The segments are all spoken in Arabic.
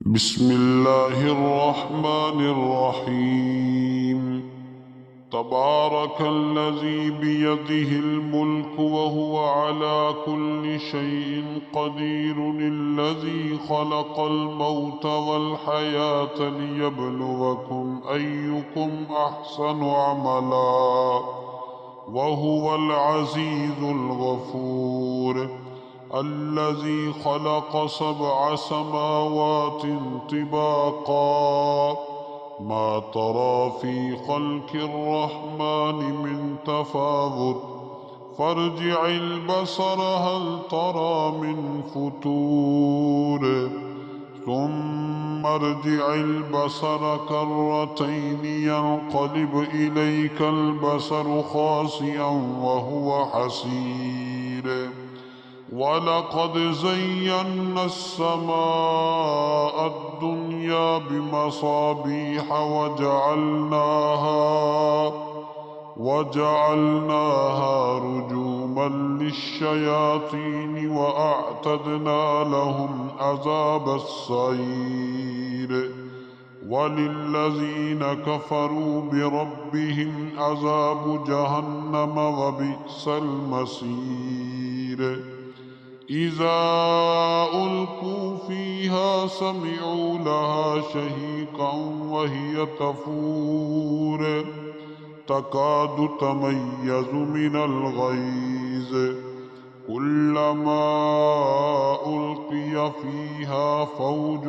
بسم الله الرحمن الرحيم. تبارك الذي بيده الملك وهو على كل شيء قدير، الذي خلق الموت والحياة ليبلوكم أيكم أحسن عملا، وهو العزيز الغفور. الذي خلق 7 سماوات طباقا، ما ترى في خلق الرحمن من تفاوت، فارجع البصر هل ترى من فتور، ثم ارجع البصر كرتين ينقلب إليك البصر خاسئا وهو حسير. ولقد زينا السماء الدنيا بمصابيح وجعلناها رجوما للشياطين، وأعتدنا لهم عذاب السعير. وللذين كفروا بربهم عذاب جهنم وبئس المصير. إذا ألقوا فيها سمعوا لها شهيقا وهي تفور، تكاد تميز من الغيظ، كلما ألقي فيها فوج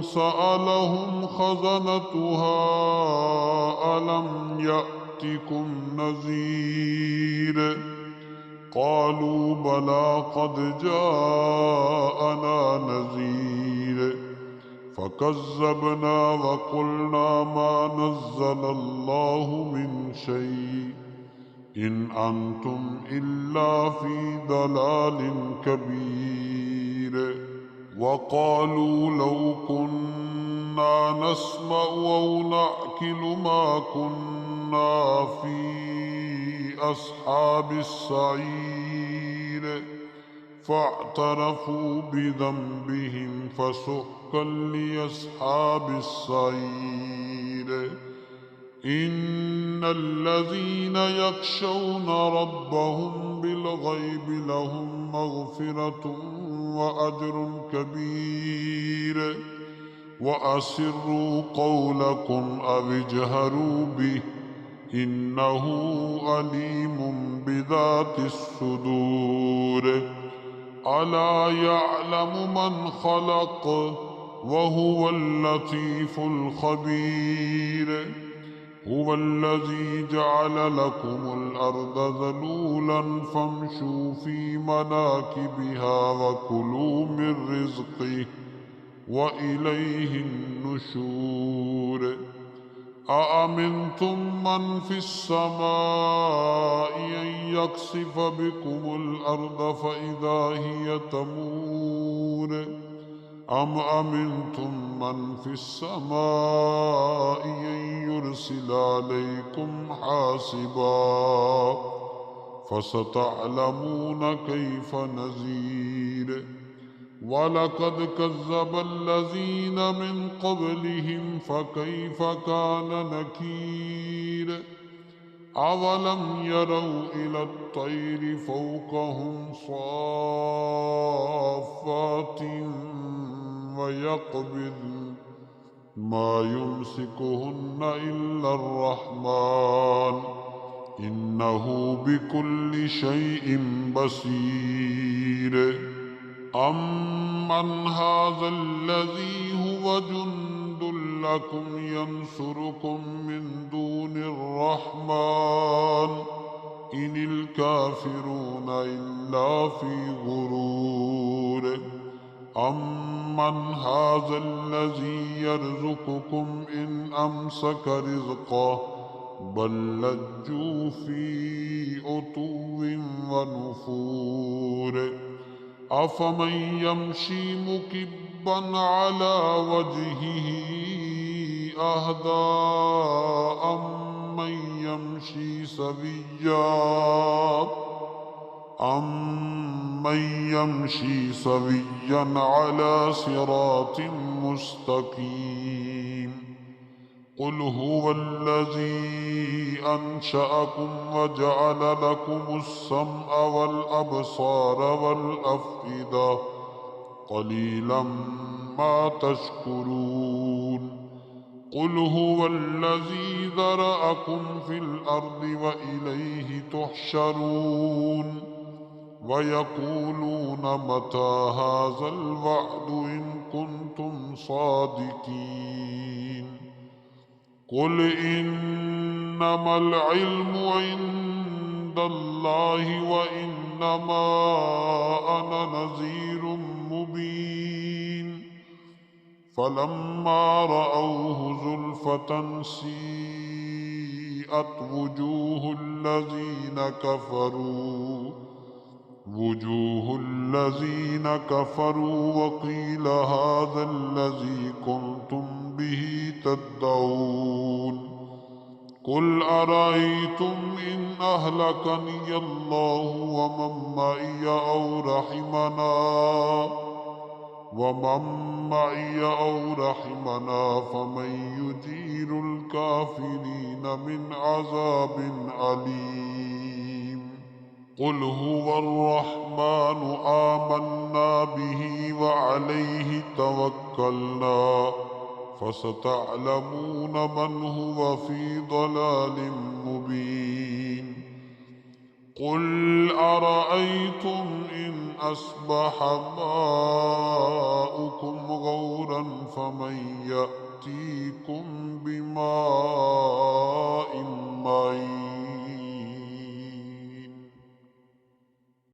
سألهم خزنتها ألم يأتكم نذير؟ قالوا بلى قد جاءنا نذير، فكذبنا وقلنا ما نزل الله من شيء إن أنتم إلا في ضلال كبير. وقالوا لو كنا نسمع أو نعقل ما كنا في أصحاب السعير، فاعترفوا بذنبهم فسحقا لأصحاب السعير. إن الذين يخشون ربهم بالغيب لهم مغفرة وأجر كبير. وأسروا قولكم أو اجهروا به إنه عليم بذات الصدور. ألا يعلم من خلق وهو اللطيف الخبير. هو الذي جعل لكم الأرض ذلولا فامشوا في مناكبها وكلوا من رزقه وإليه النشور. أأمنتم من في السماء أن يخسف بكم الأرض فإذا هي تمور، أم أمنتم من في السماء أن يرسل عليكم حاصبا، فستعلمون كيف نذير. ولقد كذب الذين من قبلهم فكيف كان نكير. أولم يروا إلى الطير فوقهم صافات ويقبضن ما يمسكهن إلا الرحمن إنه بكل شيء بصير. أمن هذا الذي هو جند لكم ينصركم من دون الرحمن إن الكافرون إلا في غرور. أمن هذا الذي يرزقكم إن أمسك رزقه بل لجوا في عتو ونفور. أفمن يمشي مكبا على وجهه أهدى أمن من يمشي سويا على صراط مستقيم. قل هو الذي أنشأكم وجعل لكم السمع والأبصار والأفئدة قليلا ما تشكرون. قل هو الذي ذرأكم في الأرض وإليه تحشرون. ويقولون متى هذا الوعد إن كنتم صادقين. قل إنما العلم عند الله وإنما أنا نذير مبين. فلما رأوه زلفة سيئت وجوه الذين كفروا وقيل هذا الذي كنتم به تدعون. قل أرأيتم إن أهلكني الله ومن معي أو رحمنا فمن يجير الكافرين من عذاب أليم. قل هو الرحمن آمنا به وعليه توكلنا فستعلمون من هو في ضلال مبين. قل أرأيتم إن أصبح ماؤكم غورا فمن يأتيكم بماء معين.